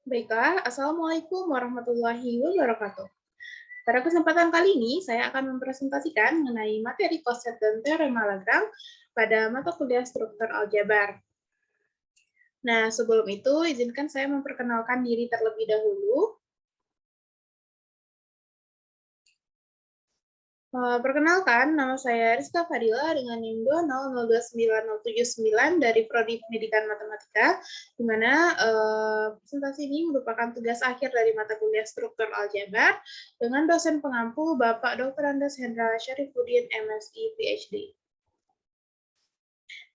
Baiklah, Assalamualaikum warahmatullahi wabarakatuh. Pada kesempatan kali ini, saya akan mempresentasikan mengenai materi konsep dan teorema Lagrange pada mata kuliah struktur aljabar. Nah, sebelum itu, izinkan saya memperkenalkan diri terlebih dahulu. Perkenalkan, nama saya Rizka Fadila dengan NIM 2002979 dari Prodi Pendidikan Matematika, di mana presentasi ini merupakan tugas akhir dari mata kuliah struktur aljabar dengan dosen pengampu Bapak Dr. Andes Hendra Syarifuddin, MSI, PhD.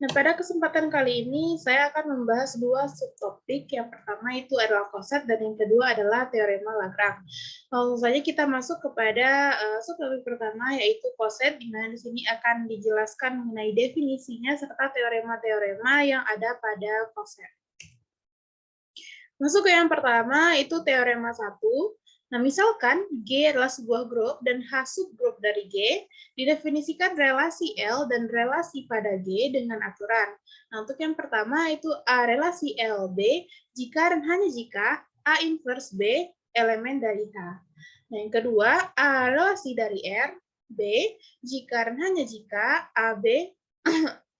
Nah, pada kesempatan kali ini saya akan membahas dua subtopik. Yang pertama itu adalah koset dan yang kedua adalah teorema Lagrange. Langsung saja kita masuk kepada subtopik pertama yaitu koset, di mana di sini akan dijelaskan mengenai definisinya serta teorema-teorema yang ada pada koset. Masuk ke yang pertama itu teorema 1. Nah, misalkan G adalah sebuah grup dan H subgrup dari G, didefinisikan relasi L dan relasi pada G dengan aturan. Nah, untuk yang pertama itu A relasi LB, jika dan hanya jika A inverse B elemen dari H. Nah, yang kedua, A relasi dari R, B, jika dan hanya jika AB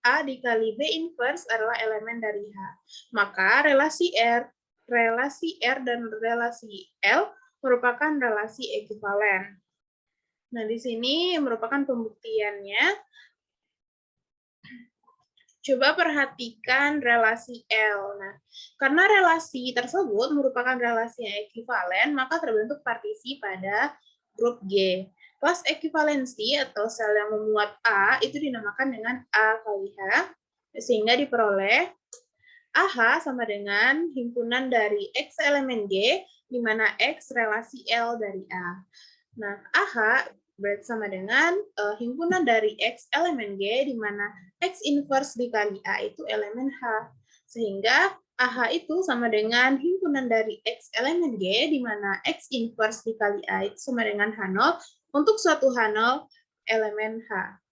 A dikali B inverse adalah elemen dari H. Maka relasi R dan relasi L merupakan relasi ekuivalen. Nah, di sini merupakan pembuktiannya. Coba perhatikan relasi L. Nah, karena relasi tersebut merupakan relasi yang ekuivalen, maka terbentuk partisi pada grup G. Kelas ekuivalensi atau sel yang memuat A itu dinamakan dengan A kali H, sehingga diperoleh AH sama dengan himpunan dari X elemen G, di mana X relasi L dari A. Nah, AH berarti sama dengan himpunan dari X elemen G, di mana X inverse dikali A itu elemen H. Sehingga AH itu sama dengan himpunan dari X elemen G, di mana X inverse dikali A itu sama dengan H0 untuk suatu H0 elemen H.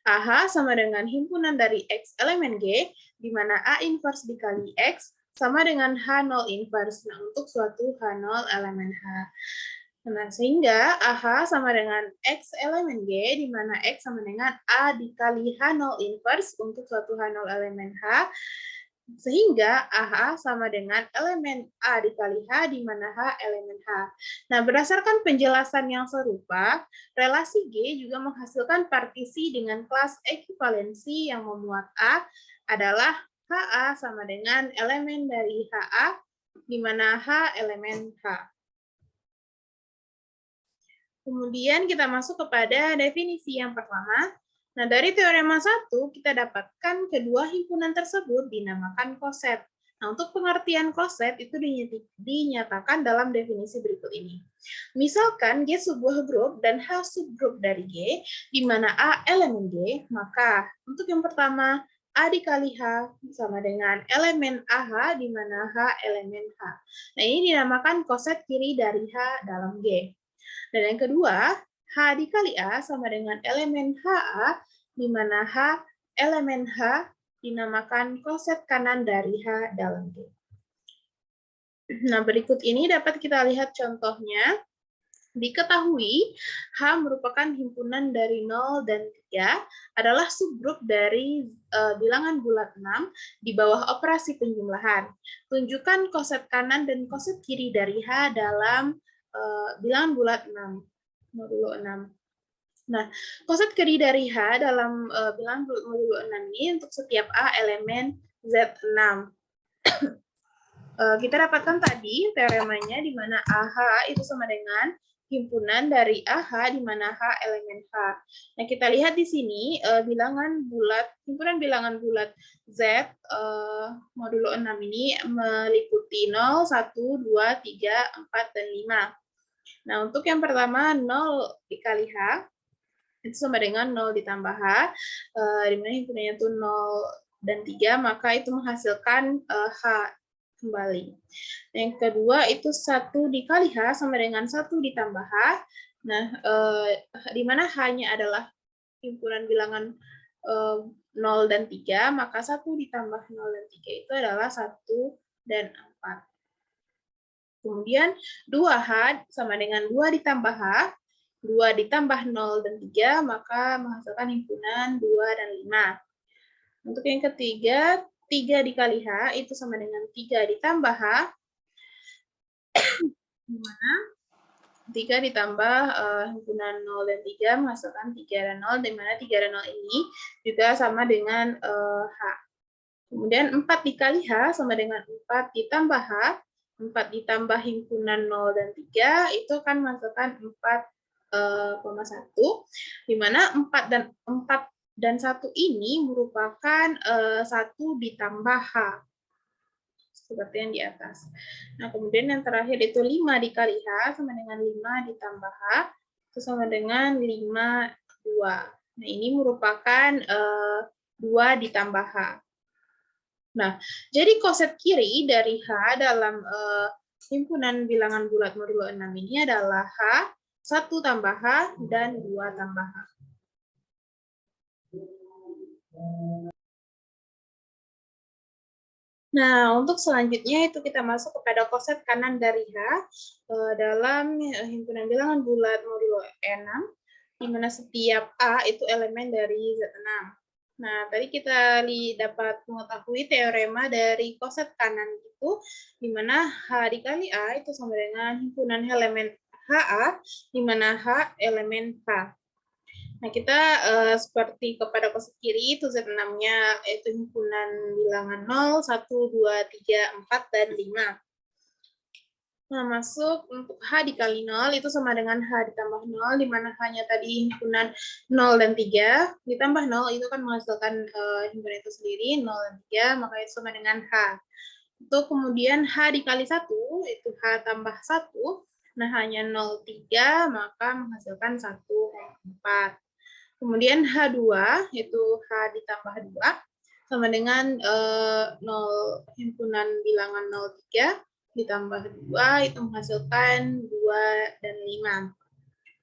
AH sama dengan himpunan dari X elemen G, di mana A inverse dikali X sama dengan H0 inverse. Nah, untuk suatu H0 elemen H. Nah, sehingga AH sama dengan X elemen G, di mana X sama dengan A dikali H0 inverse untuk suatu H0 elemen H, sehingga AH sama dengan elemen A dikali H, di mana H elemen H. Nah, berdasarkan penjelasan yang serupa, relasi G juga menghasilkan partisi dengan kelas ekuivalensi yang memuat A adalah HA sama dengan elemen dari HA, di mana H elemen H. Kemudian kita masuk kepada definisi yang pertama. Nah, dari teorema 1, kita dapatkan kedua himpunan tersebut dinamakan koset. Nah, untuk pengertian koset itu dinyatakan dalam definisi berikut ini. Misalkan G sebuah grup dan H subgrup dari G, di mana A elemen G, maka untuk yang pertama, A dikali H sama dengan elemen AH, di mana H elemen H. Nah, ini dinamakan koset kiri dari H dalam G. Dan yang kedua, H dikali A sama dengan elemen HA, di mana H elemen H dinamakan koset kanan dari H dalam G. Nah, berikut ini dapat kita lihat contohnya. Diketahui H merupakan himpunan dari 0 dan 3 adalah subgrup dari bilangan bulat 6 di bawah operasi penjumlahan. Tunjukkan koset kanan dan koset kiri dari H dalam bilangan bulat 6. Modulo 6. Nah, koset kiri dari H dalam bilangan modulo 6 ini untuk setiap A elemen Z6. Kita dapatkan tadi teoremanya di mana AH itu sama dengan himpunan dari AH di mana H elemen H. Nah, kita lihat di sini bilangan bulat, himpunan bilangan bulat Z modulo 6 ini meliputi 0, 1, 2, 3, 4, dan 5. Nah, untuk yang pertama 0 dikali H itu sama dengan 0 ditambah H, di mana himpunannya itu 0 dan 3, maka itu menghasilkan H kembali. Yang kedua itu 1 dikali H sama dengan 1 ditambah H. Nah, di mana H-nya adalah himpunan bilangan 0 dan 3, maka 1 ditambah 0 dan 3 itu adalah 1 dan 4. Kemudian 2H sama dengan 2 ditambah H, 2 ditambah 0 dan 3, maka menghasilkan himpunan 2 dan 5. Untuk yang ketiga, 3 dikali H itu sama dengan 3 ditambah H, di mana 3 ditambah himpunan 0 dan 3 menghasilkan 3 dan 0, di mana 3 dan 0 ini juga sama dengan H. Kemudian 4 dikali H sama dengan 4 ditambah H, 4 ditambah himpunan 0 dan 3, itu akan menghasilkan 4,1, di mana 4 dan 1 ini merupakan 1 ditambah H, seperti yang di atas. Nah, kemudian yang terakhir itu 5 dikali H sama dengan 5 ditambah H, itu sama dengan 5, 2. Nah, ini merupakan 2 ditambah H. Nah, jadi koset kiri dari H dalam himpunan bilangan bulat modulo 6 ini adalah H, 1 tambah H, dan 2 tambah H. Nah, untuk selanjutnya itu kita masuk kepada koset kanan dari H dalam himpunan bilangan bulat modulo 6, di mana setiap A itu elemen dari Z6. Nah, tadi kita dapat mengetahui teorema dari koset kanan itu, di mana H dikali A itu sama dengan himpunan elemen HA, di mana H elemen H. Nah, kita seperti kepada koset kiri, itu Z6-nya itu himpunan bilangan 0, 1, 2, 3, 4, dan 5. Nah, masuk untuk H dikali 0, itu sama dengan H ditambah 0, di mana H-nya tadi himpunan 0 dan 3, ditambah 0, itu kan menghasilkan himpunan itu sendiri, 0 dan 3, maka itu sama dengan H. Untuk kemudian H dikali 1, itu H tambah 1, nah H-nya 0,3, maka menghasilkan 1,4. Kemudian H2, itu H ditambah 2, sama dengan 0, himpunan bilangan 0,3, ditambah 2, itu menghasilkan 2 dan 5.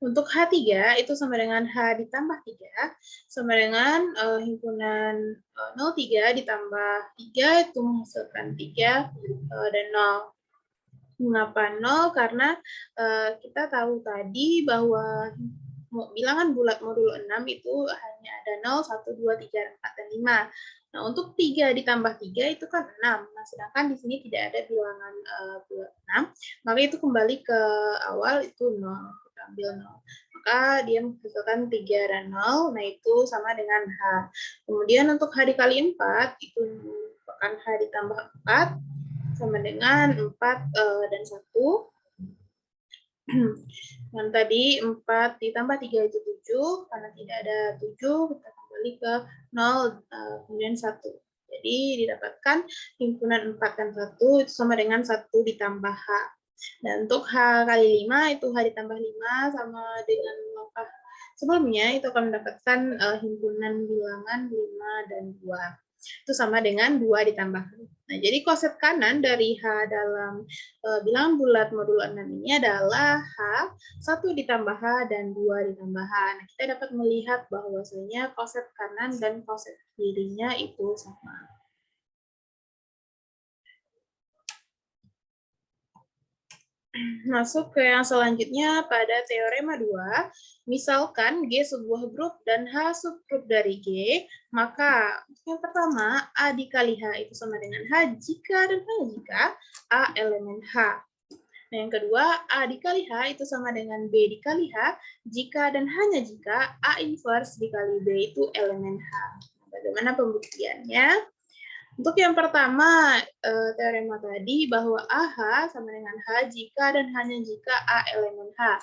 Untuk H3, itu sama dengan H ditambah 3, sama dengan himpunan 0,3 ditambah 3, itu menghasilkan 3 dan 0. Mengapa 0? Karena kita tahu tadi bahwa bilangan bulat modulo 6 itu hanya ada 0, 1, 2, 3, 4, dan 5. Nah, untuk 3 ditambah 3 itu kan 6. Nah, sedangkan di sini tidak ada bilangan bulat 6, maka itu kembali ke awal itu 0. Kita ambil 0. Maka dia menghasilkan 3 dan 0, nah itu sama dengan H. Kemudian untuk H dikali 4, itu merupakan H ditambah 4, sama dengan 4 dan 1. Dan tadi 4 ditambah 3 itu 7, karena tidak ada 7, kita kembali ke 0, kemudian 1. Jadi didapatkan himpunan 4 dan 1 itu sama dengan 1 ditambah H. Dan untuk H kali 5, itu H ditambah 5 sama dengan langkah sebelumnya, itu akan mendapatkan himpunan bilangan 5 dan 2. Itu sama dengan 2 ditambah H. Nah, jadi koset kanan dari H dalam bilangan bulat modulo 6 ini adalah H, 1 ditambah H, dan 2 ditambah H. Nah, kita dapat melihat bahwasanya koset kanan dan koset kirinya itu sama. Masuk ke yang selanjutnya pada teorema 2. Misalkan G sebuah grup dan H subgrup dari G, maka yang pertama A dikali H itu sama dengan H jika dan hanya jika A elemen H. Nah, yang kedua, A dikali H itu sama dengan B dikali H jika dan hanya jika A inverse dikali B itu elemen H. Bagaimana pembuktiannya? Untuk yang pertama, teorema tadi bahwa AH sama dengan H jika dan hanya jika A elemen H.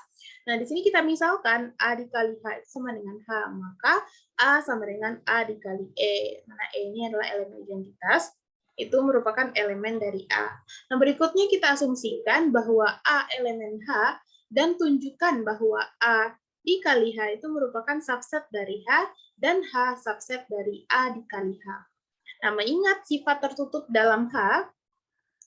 Nah, di sini kita misalkan A dikali H sama dengan H, maka A sama dengan A dikali E. Mana E ini adalah elemen identitas, itu merupakan elemen dari A. Nah, berikutnya kita asumsikan bahwa A elemen H dan tunjukkan bahwa A dikali H itu merupakan subset dari H dan H subset dari A dikali H. Nah, mengingat sifat tertutup dalam H,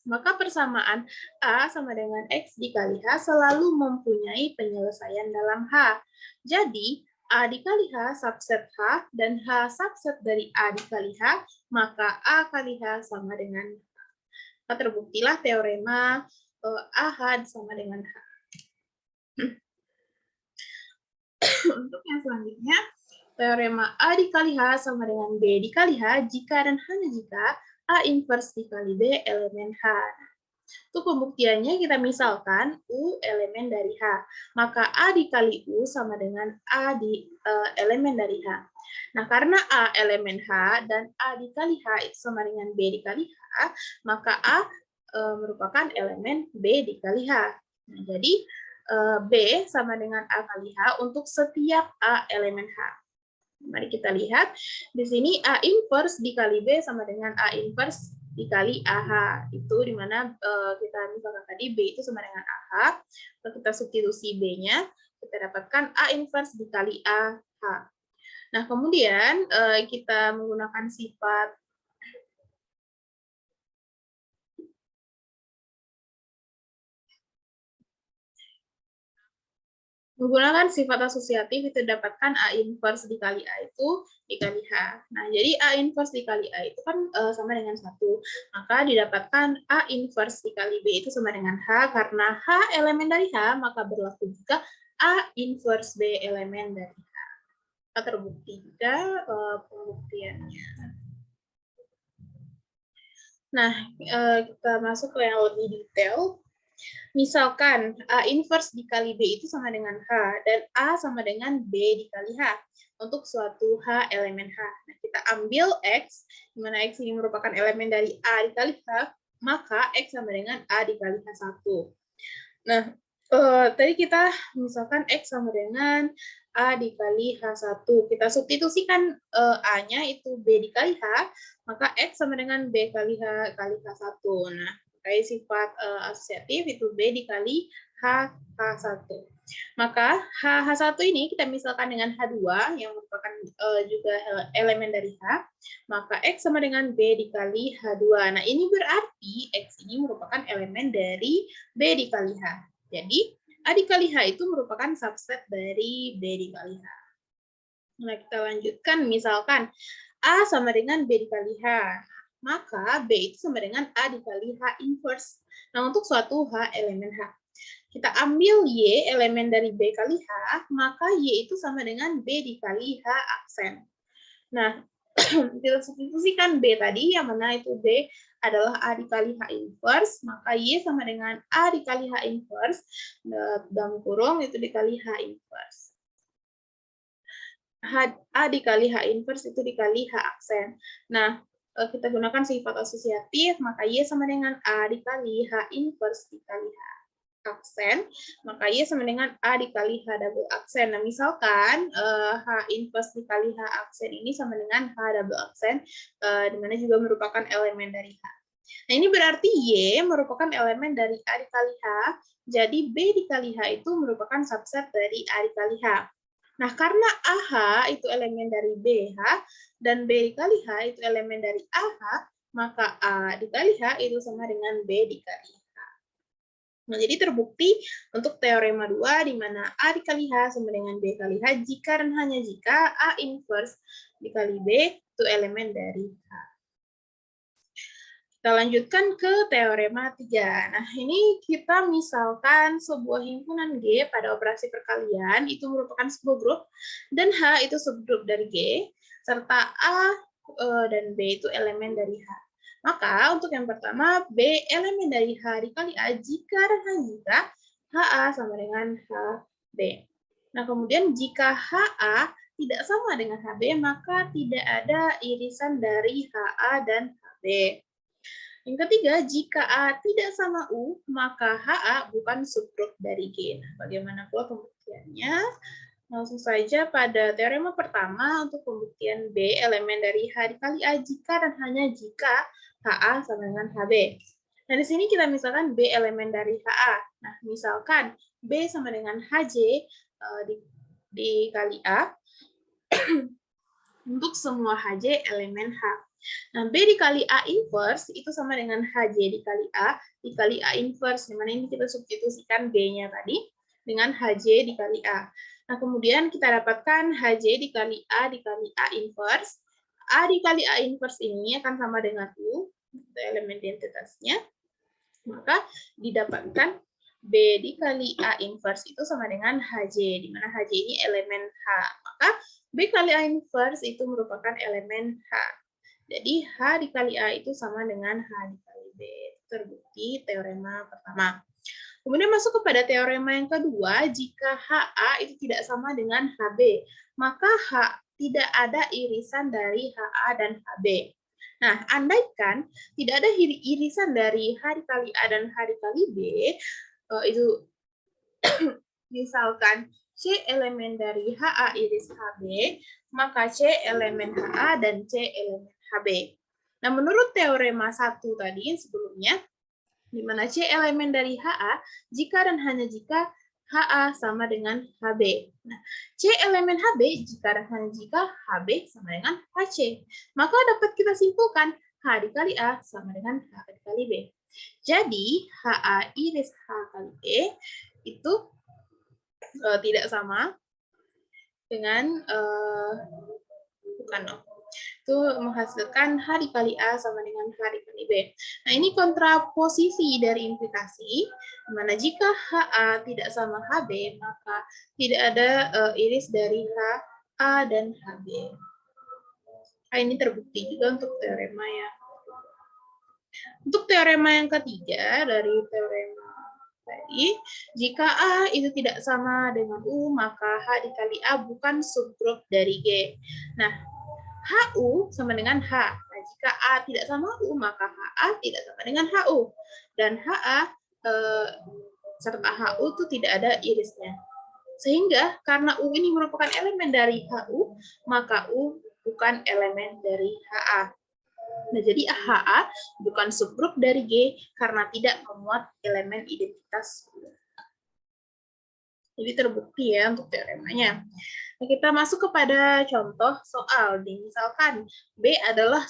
maka persamaan A sama dengan X dikali H selalu mempunyai penyelesaian dalam H. Jadi, A dikali H subset H dan H subset dari A dikali H, maka A kali H sama dengan H. Terbuktilah teorema AH sama dengan H. Untuk yang selanjutnya, teorema A dikali H sama dengan B dikali H jika dan hanya jika A inverse dikali B elemen H. Untuk pembuktiannya kita misalkan U elemen dari H. Maka A dikali U sama dengan A di elemen dari H. Nah, karena A elemen H dan A dikali H itu sama dengan B dikali H, maka A merupakan elemen B dikali H. Nah, jadi B sama dengan A kali H untuk setiap A elemen H. Mari kita lihat di sini A inverse dikali B sama dengan A inverse dikali AH. Itu dimana kita misalkan tadi B itu sama dengan AH. Kalau kita substitusi B-nya, kita dapatkan A inverse dikali AH. Nah, kemudian kita menggunakan sifat menggunakan sifat asosiatif itu dapatkan A inverse dikali A itu dikali H. Nah, jadi A inverse dikali A itu kan sama dengan 1. Maka didapatkan A inverse dikali B itu sama dengan H. Karena H elemen dari H, maka berlaku juga A inverse B elemen dari H. Terbukti juga pembuktiannya. Nah, kita masuk ke yang lebih detail. Misalkan A inverse dikali B itu sama dengan H, dan A sama dengan B dikali H untuk suatu H elemen H. Nah, kita ambil X, di mana X ini merupakan elemen dari A dikali H, maka X sama dengan A dikali H1. Nah, tadi kita misalkan X sama dengan A dikali H1. Kita substitusikan A-nya itu B dikali H, maka X sama dengan B kali H kali H1. Nah, pakai sifat asosiatif itu B dikali H1. Maka H1 ini kita misalkan dengan H2 yang merupakan juga elemen dari H, maka X sama dengan B dikali H2. Nah, ini berarti X ini merupakan elemen dari B dikali H. Jadi, A dikali H itu merupakan subset dari B dikali H. Nah, kita lanjutkan, misalkan A sama dengan B dikali H, maka B itu sama dengan A dikali H inverse. Nah, untuk suatu H elemen H. Kita ambil Y elemen dari B kali H, maka Y itu sama dengan B dikali H aksen. Nah, kita substitusikan B tadi, yang mana itu B adalah A dikali H inverse, maka Y sama dengan A dikali H inverse, dalam kurung itu dikali H inverse. A dikali H inverse itu dikali H aksen. Nah, kita gunakan sifat asosiatif, maka Y sama dengan A dikali H inverse dikali H aksen, maka Y sama dengan A dikali H double aksen. Nah, misalkan H inverse dikali H aksen ini sama dengan H double aksen, di mana juga merupakan elemen dari H. Nah, ini berarti Y merupakan elemen dari A dikali H, jadi B dikali H itu merupakan subset dari A dikali H. Nah, karena AH itu elemen dari BH, dan B dikali H itu elemen dari AH, maka A dikali H itu sama dengan B dikali H. Nah, jadi terbukti untuk teorema 2, di mana A dikali H sama dengan B kali H, jika dan hanya jika A inverse dikali B itu elemen dari H. Kita lanjutkan ke teorema 3. Nah, ini kita misalkan sebuah himpunan G pada operasi perkalian itu merupakan sebuah grup, dan H itu subgrup dari G, serta A dan B itu elemen dari H. Maka untuk yang pertama, B elemen dari H dikali A jika dan hanya jika HA sama dengan HB. Nah, kemudian jika HA tidak sama dengan HB, maka tidak ada irisan dari HA dan HB. Yang ketiga, jika A tidak sama U, maka HA bukan subgrup dari G. Nah, bagaimana pula pembuktiannya? Langsung saja pada teorema pertama untuk pembuktian B elemen dari H dikali A jika dan hanya jika HA sama dengan HB. Nah, di sini kita misalkan B elemen dari HA. Nah, misalkan B sama dengan HJ dikali A untuk semua HJ elemen H. Nah, B dikali A inverse itu sama dengan HJ dikali A inverse, di mana ini kita substitusikan B-nya tadi dengan HJ dikali A. Nah, kemudian kita dapatkan HJ dikali A inverse. A dikali A inverse ini akan sama dengan U, itu elemen identitasnya. Maka didapatkan B dikali A inverse itu sama dengan HJ, di mana HJ ini elemen H. Maka B kali A inverse itu merupakan elemen H. Jadi H dikali A itu sama dengan H dikali B. Terbukti teorema pertama. Kemudian masuk kepada teorema yang kedua, jika HA itu tidak sama dengan HB, maka H tidak ada irisan dari HA dan HB. Nah, andaikan tidak ada irisan dari H dikali A dan H dikali B, itu misalkan C elemen dari HA iris HB, maka C elemen HA dan C elemen HB. Nah, menurut teorema 1 tadi sebelumnya, di mana C elemen dari HA jika dan hanya jika HA sama dengan HB. Nah, C elemen HB jika dan hanya jika HB sama dengan HC. Maka dapat kita simpulkan H dikali A sama dengan H dikali B. Jadi, HA iris H kali B itu tidak sama dengan itu menghasilkan H dikali A sama dengan H dikali B. Nah, ini kontraposisi dari implikasi, di mana jika HA tidak sama HB, maka tidak ada iris dari HA dan HB. Nah, ini terbukti juga untuk teorema ya. Untuk teorema yang ketiga dari teorema tadi, jika A itu tidak sama dengan U, maka H dikali A bukan subgrup dari G. Nah, HU sama dengan H. Nah, jika A tidak sama U, maka HA tidak sama dengan HU. Dan HA serta HU itu tidak ada irisnya. Sehingga karena U ini merupakan elemen dari HU, maka U bukan elemen dari HA. Nah, jadi HA bukan subgrup dari G karena tidak memuat elemen identitas U. Jadi terbukti ya untuk teoremanya. Nah, kita masuk kepada contoh soal. Misalkan B adalah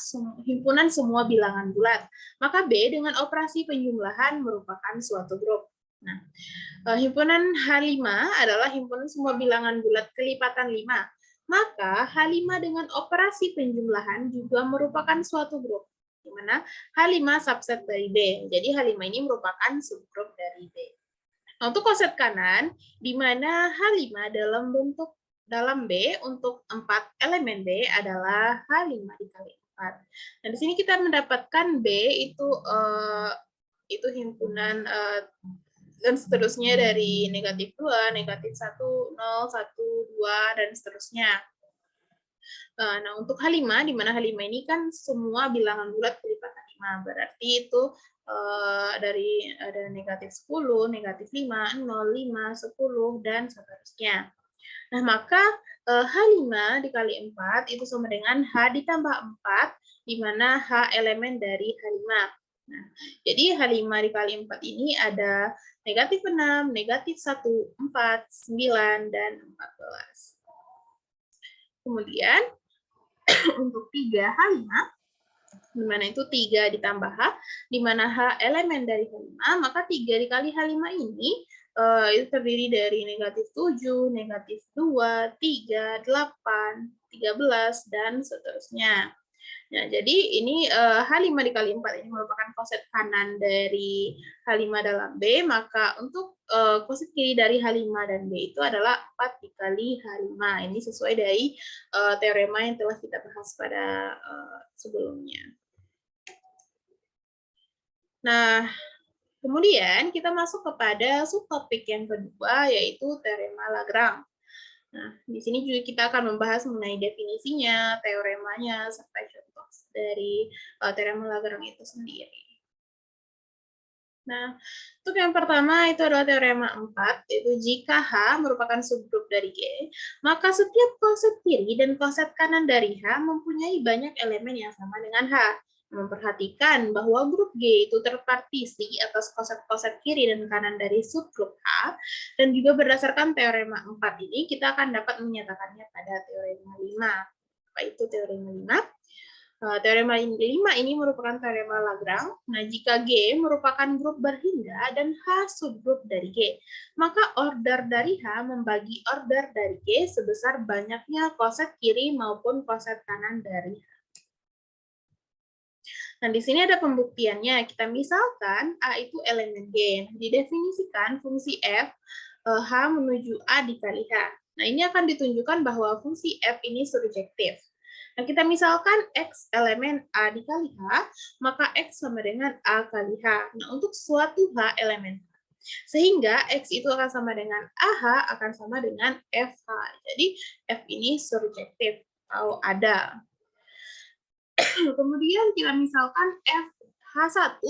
himpunan semua bilangan bulat. Maka B dengan operasi penjumlahan merupakan suatu grup. Nah, himpunan H5 adalah himpunan semua bilangan bulat kelipatan 5. Maka H5 dengan operasi penjumlahan juga merupakan suatu grup. Di mana H5 subset dari B. Jadi H5 ini merupakan subgrup dari B. Nah, untuk koset kanan, di mana H5 dalam B untuk 4 elemen B adalah H5 dikali 4. Dan di sini kita mendapatkan B itu himpunan dan seterusnya dari negatif 2, negatif 1, 0, 1, 2, dan seterusnya. Nah, untuk H5, di mana H5 ini kan semua bilangan bulat kelipatan 5. Berarti itu dari ada negatif 10, negatif 5, 0, 5, 10, dan seterusnya. Nah, maka H5 dikali 4 itu sama dengan H ditambah 4, di mana H elemen dari H5. Nah, jadi H5 dikali 4 ini ada negatif 6, negatif 1, 4, 9, dan 14. Kemudian, untuk 3H5, di mana itu 3 ditambah H, di mana H elemen dari H5, maka 3 dikali H5 ini itu terdiri dari negatif 7, negatif 2, 3, 8, 13, dan seterusnya. Nah, jadi ini H5 dikali 4 ini merupakan koset kanan dari H5 dalam B, maka untuk koset kiri dari H5 dan B itu adalah 4 dikali H5. Ini sesuai dari teorema yang telah kita bahas pada sebelumnya. Nah, kemudian kita masuk kepada subtopik yang kedua, yaitu teorema Lagrange. Nah, di sini juga kita akan membahas mengenai definisinya, teoremanya, serta contoh dari teorema Lagrange itu sendiri. Nah, untuk yang pertama itu adalah teorema 4, yaitu jika H merupakan subgrup dari G, maka setiap koset kiri dan koset kanan dari H mempunyai banyak elemen yang sama dengan H. Memperhatikan bahwa grup G itu terpartisi atas koset-koset kiri dan kanan dari subgrup H, dan juga berdasarkan teorema 4 ini, kita akan dapat menyatakannya pada teorema 5. Apa itu teorema 5? Teorema 5 ini merupakan teorema Lagrange. Nah, jika G merupakan grup berhingga dan H subgrup dari G, maka order dari H membagi order dari G sebesar banyaknya koset kiri maupun koset kanan dari H. Nah, di sini ada pembuktiannya. Kita misalkan A itu elemen G. Didefinisikan fungsi f H menuju A dikali H. Nah, ini akan ditunjukkan bahwa fungsi f ini surjektif. Nah, kita misalkan X elemen A dikali H, maka X sama dengan A kali H. Nah, untuk suatu H elemen H. Sehingga X itu akan sama dengan AH akan sama dengan FH. Jadi, F ini surjektif atau ada. Kemudian kita misalkan FH1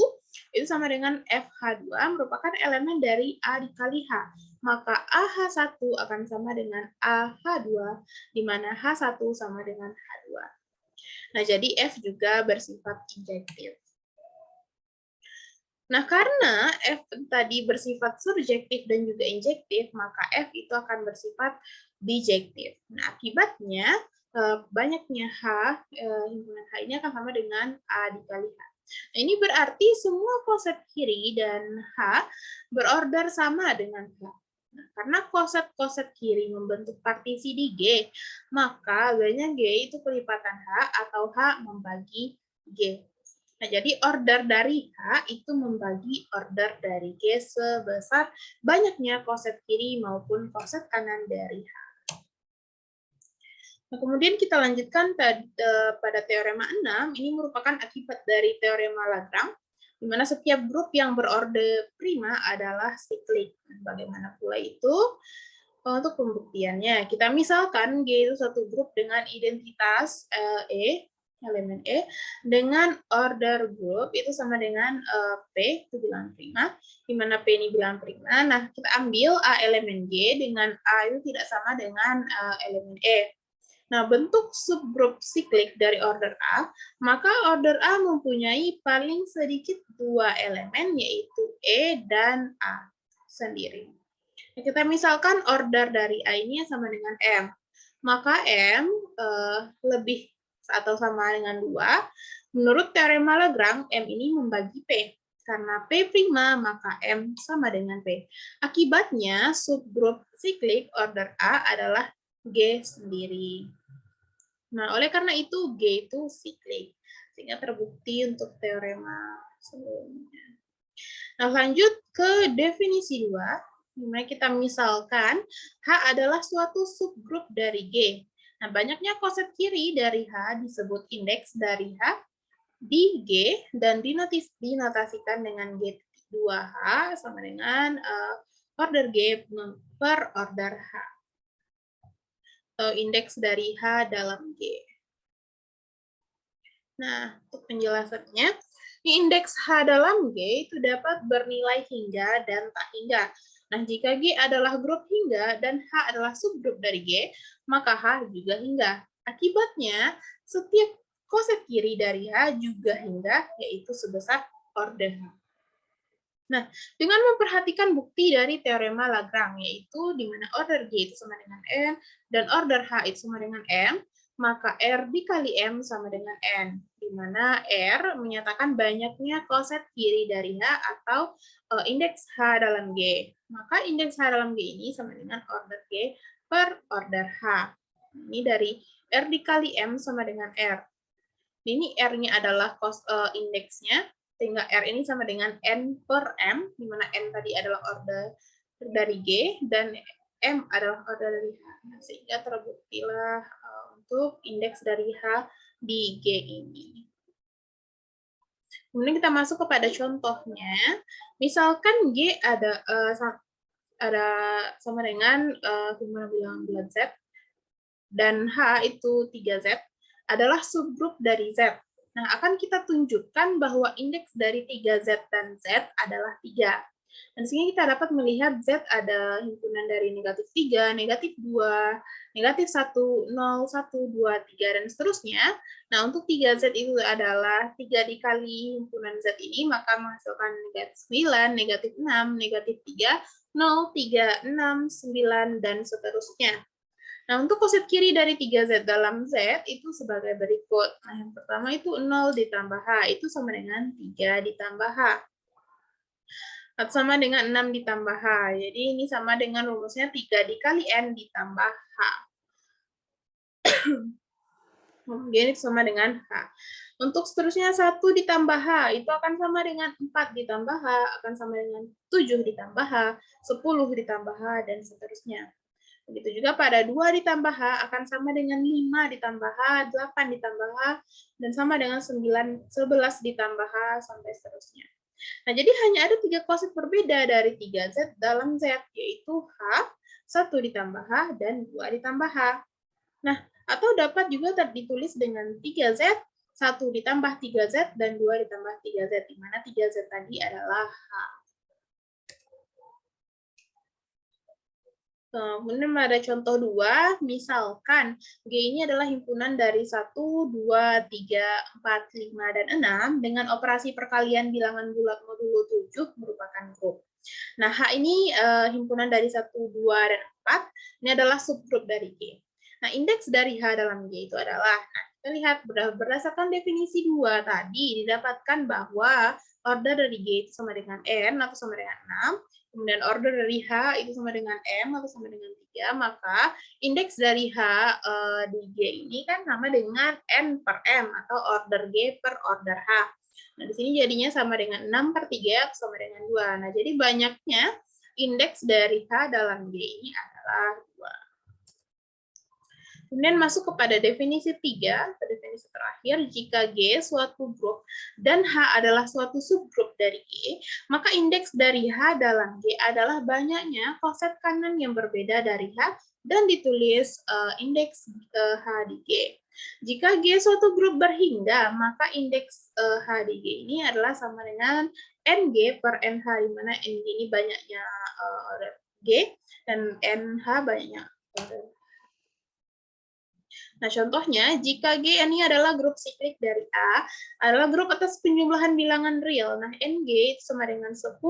itu sama dengan FH2 merupakan elemen dari A dikali H. Maka AH1 akan sama dengan AH2, di mana H1 sama dengan H2. Nah, jadi F juga bersifat injektif. Nah, karena F tadi bersifat surjektif dan juga injektif, maka F itu akan bersifat bijektif. Nah, akibatnya banyaknya H, himpunan H ini akan sama dengan A dikali H. Nah, ini berarti semua koset kiri dan H berorder sama dengan H. Nah, karena koset-koset kiri membentuk partisi di G, maka G-nya G itu kelipatan H atau H membagi G. Nah, jadi order dari H itu membagi order dari G sebesar banyaknya koset kiri maupun koset kanan dari H. Nah, kemudian kita lanjutkan pada teorema 6, ini merupakan akibat dari teorema Lagrange, di mana setiap grup yang berorder prima adalah siklik. Bagaimana pula itu? Untuk pembuktiannya, kita misalkan G itu satu grup dengan identitas E, elemen E, dengan order grup itu sama dengan P, itu bilangan prima, di mana P ini bilangan prima. Nah, kita ambil A elemen G dengan A itu tidak sama dengan elemen E. Nah, bentuk subgrup siklik dari order A, maka order A mempunyai paling sedikit dua elemen, yaitu E dan A sendiri. Nah, kita misalkan order dari A ini sama dengan M. Maka M lebih atau sama dengan 2. Menurut teorema Lagrange, M ini membagi P. Karena P prima, maka M sama dengan P. Akibatnya, subgrup siklik order A adalah G sendiri. Nah, oleh karena itu, G itu siklik. Sehingga terbukti untuk teorema sebelumnya. Nah, lanjut ke definisi 2. Dimana kita misalkan H adalah suatu subgrup dari G. Nah, banyaknya koset kiri dari H disebut indeks dari H di G dan dinotasikan dengan G2H sama dengan order G per order H. Atau indeks dari H dalam G. Nah, untuk penjelasannya, indeks H dalam G itu dapat bernilai hingga dan tak hingga. Nah, jika G adalah grup hingga dan H adalah subgrup dari G, maka H juga hingga. Akibatnya, setiap koset kiri dari H juga hingga, yaitu sebesar order H. Nah, dengan memperhatikan bukti dari teorema Lagrange, yaitu di mana order G itu sama dengan N dan order H itu sama dengan M, maka R dikali M sama dengan N, di mana R menyatakan banyaknya koset kiri dari H atau indeks H dalam G. Maka indeks H dalam G ini sama dengan order G per order H. Ini dari R dikali M sama dengan R. Ini R-nya adalah indeksnya, sehingga R ini sama dengan N per M, di mana N tadi adalah order dari G, dan M adalah order dari H. Nah, sehingga terbuktilah untuk indeks dari H di G ini. Kemudian kita masuk kepada contohnya. Misalkan G ada sama dengan himpunan bilangan bulat Z, dan H itu 3Z, adalah subgrup dari Z. Nah, akan kita tunjukkan bahwa indeks dari 3Z dan Z adalah 3. Dan di sini kita dapat melihat Z ada himpunan dari negatif 3, negatif 2, negatif 1, 0, 1, 2, 3, dan seterusnya. Nah, untuk 3Z itu adalah 3 dikali himpunan Z ini, maka menghasilkan negatif 9, negatif 6, negatif 3, 0, 3, 6, 9, dan seterusnya. Nah, untuk koset kiri dari 3Z dalam Z itu sebagai berikut. Nah, yang pertama itu 0 ditambah H, itu sama dengan 3 ditambah H. Atau sama dengan 6 ditambah H. Jadi ini sama dengan rumusnya 3 dikali N ditambah H. Kemudian itu sama dengan H. Untuk seterusnya 1 ditambah H, itu akan sama dengan 4 ditambah H, akan sama dengan 7 ditambah H, 10 ditambah H, dan seterusnya. Begitu juga pada 2 ditambah H akan sama dengan 5 ditambah H, 8 ditambah H, dan sama dengan 11 ditambah H, sampai seterusnya. Nah, jadi hanya ada 3 koset berbeda dari 3Z dalam Z, yaitu H, 1 ditambah H, dan 2 ditambah H. Nah, atau dapat juga ditulis dengan 3Z, 1 ditambah 3Z, dan 2 ditambah 3Z, di mana 3Z tadi adalah H. Kemudian ada contoh 2, misalkan G ini adalah himpunan dari 1, 2, 3, 4, 5, dan 6 dengan operasi perkalian bilangan bulat modulo 7 merupakan grup. Nah, H ini himpunan dari 1, 2, dan 4, ini adalah subgrup dari G. Nah, indeks dari H dalam G itu adalah, nah, kita lihat berdasarkan definisi 2 tadi, didapatkan bahwa order dari G itu sama dengan N atau sama dengan 6, kemudian order dari H itu sama dengan M atau sama dengan 3, maka indeks dari H di G ini kan sama dengan N per M atau order G per order H. Nah, di sini jadinya sama dengan 6 per 3 atau sama dengan 2. Nah, jadi banyaknya indeks dari H dalam G ini adalah 2. Kemudian masuk kepada definisi 3, definisi terakhir, jika G suatu grup dan H adalah suatu subgrup dari G, maka indeks dari H dalam G adalah banyaknya koset kanan yang berbeda dari H dan ditulis indeks H di G. Jika G suatu grup berhingga, maka indeks H di G ini adalah sama dengan NG per NH, di mana NG ini banyaknya order G dan NH banyaknya order. Nah, contohnya, jika G ini adalah grup siklik dari A, adalah grup atas penjumlahan bilangan real. Nah, NG sama dengan 10,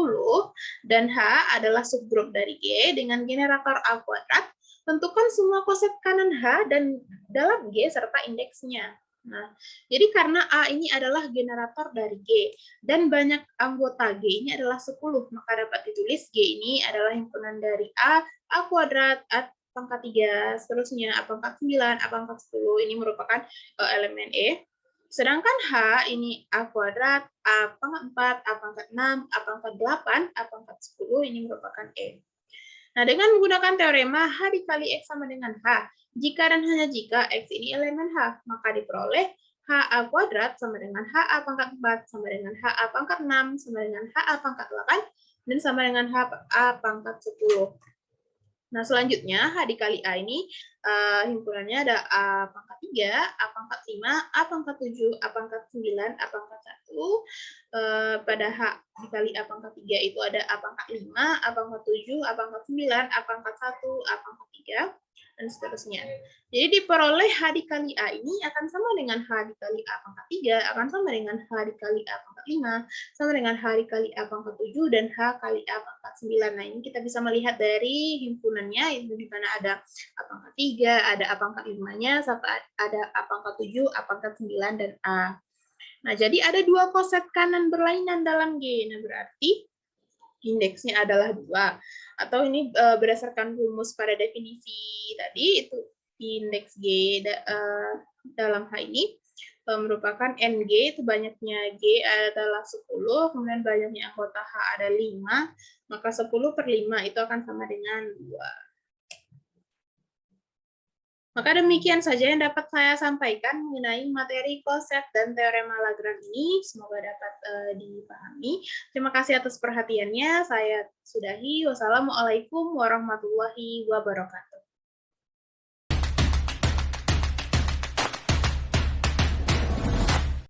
dan H adalah subgrup dari G dengan generator A kuadrat. Tentukan semua koset kanan H dan dalam G serta indeksnya. Nah, jadi karena A ini adalah generator dari G, dan banyak anggota G ini adalah 10, maka dapat ditulis G ini adalah himpunan dari A kuadrat, pangkat 3, seterusnya A pangkat 9, A pangkat 10, ini merupakan elemen E. Sedangkan H ini A kuadrat, A pangkat 4, A pangkat 6, A pangkat 8, A pangkat 10, ini merupakan E. Nah, dengan menggunakan teorema H dikali X sama dengan H, jika dan hanya jika X ini elemen H, maka diperoleh H A kuadrat sama dengan H A pangkat 4, sama dengan H A pangkat 6, sama dengan H A pangkat 8, dan sama dengan H A pangkat 10. Nah, selanjutnya H dikali A ini himpunannya ada A pangkat 3, A pangkat 5, A pangkat 7, A pangkat 9, A pangkat 1. Pada H dikali A pangkat 3 itu ada A pangkat 5, A pangkat 7, A pangkat 9, A pangkat 1, A pangkat 3, dan seterusnya. Jadi diperoleh H dikali A ini akan sama dengan H dikali A pangkat 3, akan sama dengan H dikali A pangkat 5, sama dengan H dikali A pangkat 7, dan H kali A pangkat 9. Nah, ini kita bisa melihat dari himpunannya, itu di mana ada A pangkat 3, ada A pangkat 5-nya, sampai ada A pangkat 7, A pangkat 9, dan A. Nah, jadi ada 2 koset kanan berlainan dalam G. Nah, berarti indeksnya adalah 2. Atau ini berdasarkan rumus pada definisi tadi, itu indeks G dalam H ini merupakan NG, itu banyaknya G adalah 10, kemudian banyaknya anggota H ada 5, maka 10 per 5 itu akan sama dengan 2. Maka demikian saja yang dapat saya sampaikan mengenai materi koset dan teorema Lagrange ini. Semoga dapat dipahami. Terima kasih atas perhatiannya. Saya sudahi. Wassalamualaikum warahmatullahi wabarakatuh.